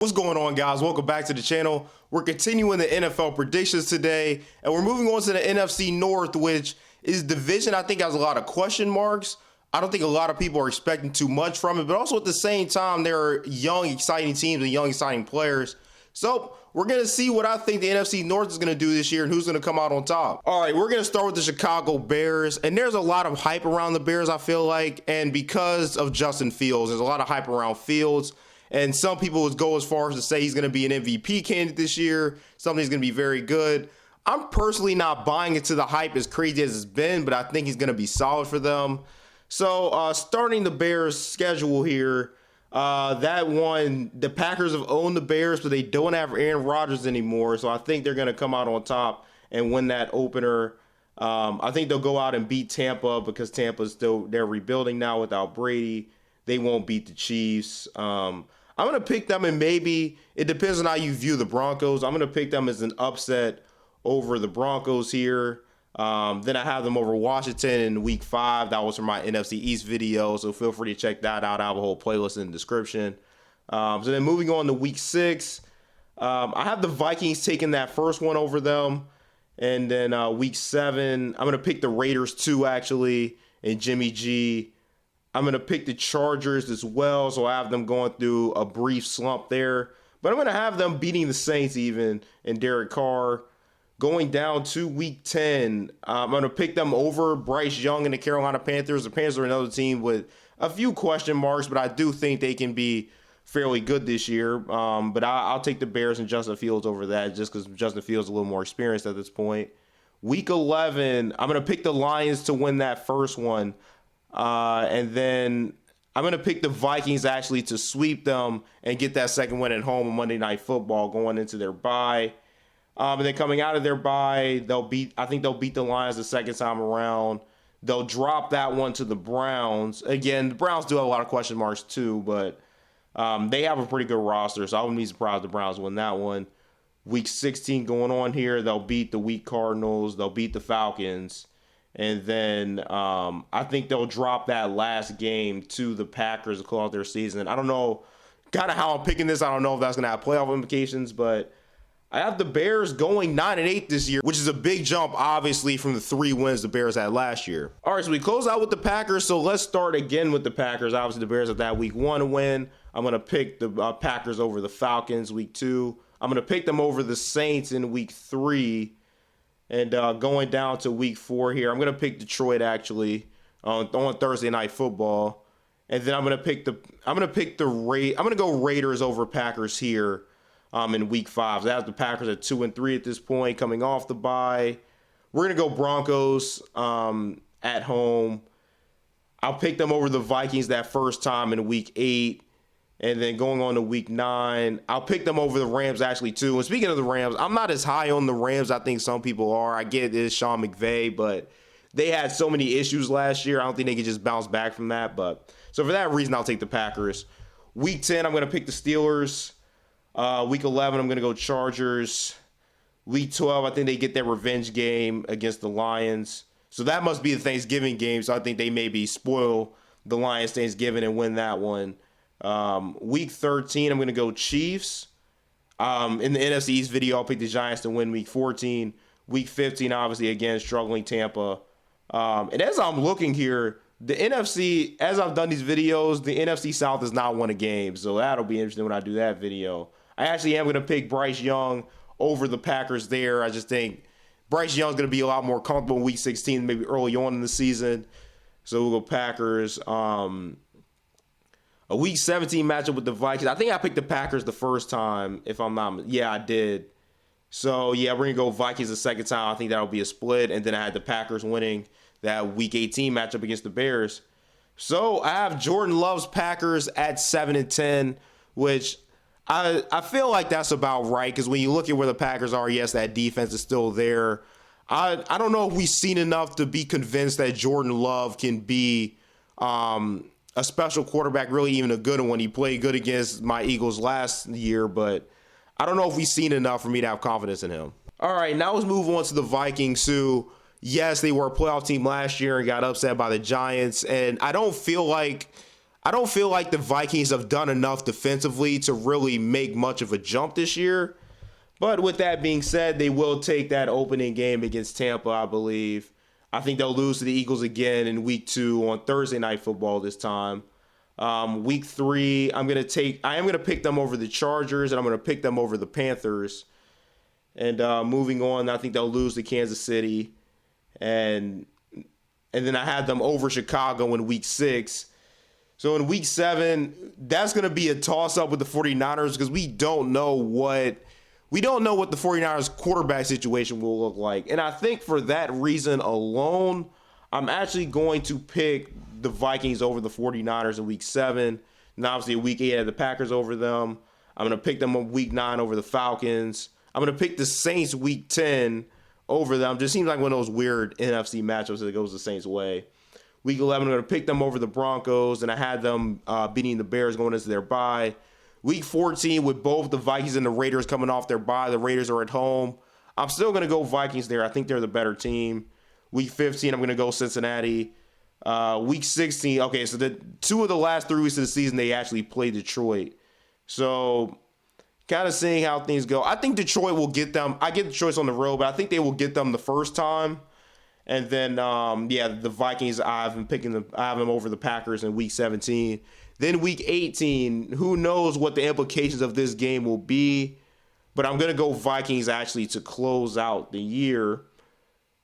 What's going on, guys? Welcome back to the channel. We're continuing the NFL predictions today, and we're moving on to the NFC North, which is division I think has a lot of question marks. I don't think a lot of people are expecting too much from it, but also at the same time, there are young, exciting teams and young, exciting players. So we're going to see what I think the NFC North is going to do this year and who's going to come out on top. All right, we're going to start with the Chicago Bears, and there's a lot of hype around the Bears, I feel like, and because of Justin Fields, there's a lot of hype around Fields. And some people would go as far as to say he's going to be an MVP candidate this year, something he's going to be very good. I'm personally not buying into the hype as crazy as it's been, but I think he's going to be solid for them. So starting the Bears schedule here, that one, the Packers have owned the Bears, but they don't have Aaron Rodgers anymore. So I think they're going to come out on top and win that opener. I think they'll go out and beat Tampa because Tampa's they're rebuilding now without Brady. They won't beat the Chiefs. I'm going to pick them, and maybe it depends on how you view the Broncos. I'm going to pick them as an upset over the Broncos here. Then I have them over Washington in week 5. That was from my NFC East video, so feel free to check that out. I have a whole playlist in the description. So then moving on to week 6, I have the Vikings taking that first one over them. And then week 7, I'm going to pick the Raiders too, actually, and Jimmy G. I'm going to pick the Chargers as well, so I have them going through a brief slump there. But I'm going to have them beating the Saints even, and Derek Carr. Going down to week 10, I'm going to pick them over Bryce Young and the Carolina Panthers. The Panthers are another team with a few question marks, but I do think they can be fairly good this year. But I'll take the Bears and Justin Fields over that just because Justin Fields is a little more experienced at this point. Week 11, I'm going to pick the Lions to win that first one. And then I'm going to pick the Vikings actually to sweep them and get that second win at home on Monday Night Football going into their bye. And then coming out of their bye, I think they'll beat the Lions the second time around. They'll drop that one to the Browns. Again, the Browns do have a lot of question marks too, but they have a pretty good roster, so I wouldn't be surprised if the Browns win that one. Week 16 going on here, they'll beat the weak Cardinals. They'll beat the Falcons. And then I think they'll drop that last game to the Packers to close out their season. I don't know kind of how I'm picking this. I don't know if that's going to have playoff implications, but I have the Bears going 9-8 this year, which is a big jump, obviously, from the 3 wins the Bears had last year. All right, so we close out with the Packers. So let's start again with the Packers. Obviously, the Bears have that week 1 win. I'm going to pick the Packers over the Falcons week 2. I'm going to pick them over the Saints in week 3. And going down to week 4 here, I'm going to pick Detroit actually on Thursday Night Football, and then I'm going to go Raiders over Packers here in week 5. So that's the Packers at 2-3 at this point, coming off the bye. We're going to go Broncos at home. I'll pick them over the Vikings that first time in week 8. And then going on to week 9, I'll pick them over the Rams actually too. And speaking of the Rams, I'm not as high on the Rams I think some people are. I get it is Sean McVay, but they had so many issues last year. I don't think they can just bounce back from that. But so for that reason, I'll take the Packers. Week 10, I'm going to pick the Steelers. Week 11, I'm going to go Chargers. Week 12, I think they get their revenge game against the Lions. So that must be the Thanksgiving game. So I think they maybe spoil the Lions Thanksgiving and win that one. Week 13, I'm going to go Chiefs. In the NFC East video, I'll pick the Giants to win week 14. Week 15, obviously, again, struggling Tampa. And as I'm looking here, the NFC, as I've done these videos, the NFC South has not won a game. So that'll be interesting when I do that video. I actually am going to pick Bryce Young over the Packers there. I just think Bryce Young's going to be a lot more comfortable in week 16, maybe early on in the season. So we'll go Packers. A week 17 matchup with the Vikings. I think I picked the Packers the first time, if I'm not. Yeah, I did. So, yeah, we're going to go Vikings the second time. I think that'll be a split. And then I had the Packers winning that week 18 matchup against the Bears. So, I have Jordan Love's Packers at 7-10, which I feel like that's about right. Because when you look at where the Packers are, yes, that defense is still there. I don't know if we've seen enough to be convinced that Jordan Love can be a special quarterback, really even a good one. He played good against my Eagles last year, but I don't know if we've seen enough for me to have confidence in him. All right, now let's move on to the Vikings, who, yes, they were a playoff team last year and got upset by the Giants. And I don't feel like I don't feel like the Vikings have done enough defensively to really make much of a jump this year. But with that being said, they will take that opening game against Tampa, I believe. I think they'll lose to the Eagles again in week 2 on Thursday Night Football this time. Week 3, I am going to pick them over the Chargers, and I'm going to pick them over the Panthers. And moving on, I think they'll lose to Kansas City. And then I had them over Chicago in week 6. So in week 7, that's going to be a toss-up with the 49ers because we don't know what the 49ers quarterback situation will look like. And I think for that reason alone, I'm actually going to pick the Vikings over the 49ers in week 7. And obviously in week 8, I had the Packers over them. I'm going to pick them on week 9 over the Falcons. I'm going to pick the Saints week 10 over them. Just seems like one of those weird NFC matchups that goes the Saints' way. Week 11, I'm going to pick them over the Broncos, and I had them beating the Bears going into their bye. Week 14, with both the Vikings and the Raiders coming off their bye, the Raiders are at home. I'm still going to go Vikings there. I think they're the better team. Week 15, I'm going to go Cincinnati. Week 16, okay, so the 2 of the last 3 weeks of the season, they actually play Detroit. So kind of seeing how things go. I think Detroit will get them. I get the choice on the road, but I think they will get them the first time. And then, the Vikings, I have them over the Packers in week 17. Then week 18, who knows what the implications of this game will be. But I'm going to go Vikings actually to close out the year.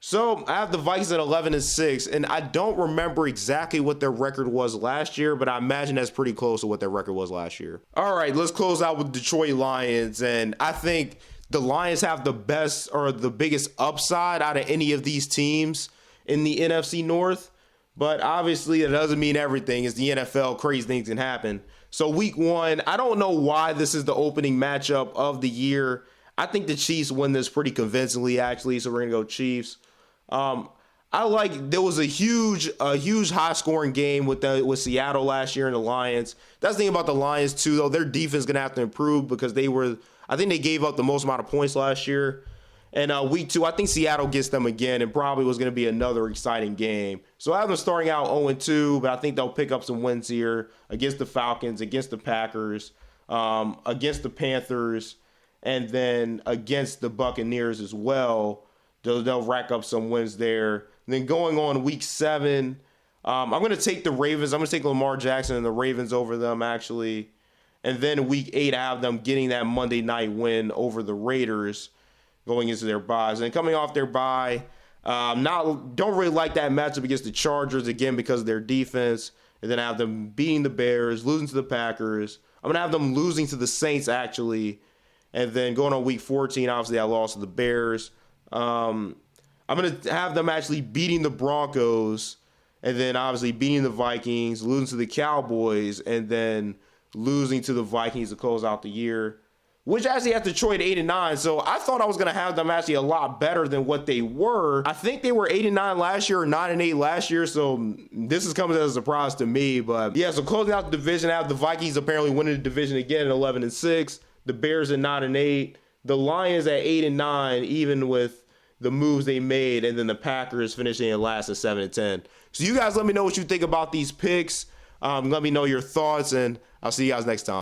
So I have the Vikings at 11-6, and I don't remember exactly what their record was last year, but I imagine that's pretty close to what their record was last year. All right, let's close out with Detroit Lions, and I think the Lions have the best or the biggest upside out of any of these teams in the NFC North. But obviously, it doesn't mean everything. It's the NFL. Crazy things can happen. So week 1, I don't know why this is the opening matchup of the year. I think the Chiefs win this pretty convincingly, actually. So we're going to go Chiefs. There was a huge high-scoring game with Seattle last year and the Lions. That's the thing about the Lions, too, though. Their defense is going to have to improve because I think they gave up the most amount of points last year. And week 2, I think Seattle gets them again and probably was going to be another exciting game. So I have them starting out 0-2, but I think they'll pick up some wins here against the Falcons, against the Packers, against the Panthers, and then against the Buccaneers as well. They'll rack up some wins there. And then going on week 7, I'm going to take the Ravens. I'm going to take Lamar Jackson and the Ravens over them, actually. And then week 8, I have them getting that Monday night win over the Raiders going into their byes. And coming off their bye, don't really like that matchup against the Chargers, again, because of their defense. And then I have them beating the Bears, losing to the Packers. I'm going to have them losing to the Saints, actually. And then going on week 14, obviously I lost to the Bears. I'm going to have them actually beating the Broncos, and then obviously beating the Vikings, losing to the Cowboys, and then losing to the Vikings to close out the year, which actually had Detroit 8-9. So I thought I was going to have them actually a lot better than what they were. I think they were 8-9 last year or 9-8 last year. So this is coming as a surprise to me. But yeah, so closing out the division, I have the Vikings apparently winning the division again at 11-6. The Bears at 9-8. The Lions at 8-9, even with the moves they made, and then the Packers finishing in last at 7-10. So you guys let me know what you think about these picks. Let me know your thoughts, and I'll see you guys next time.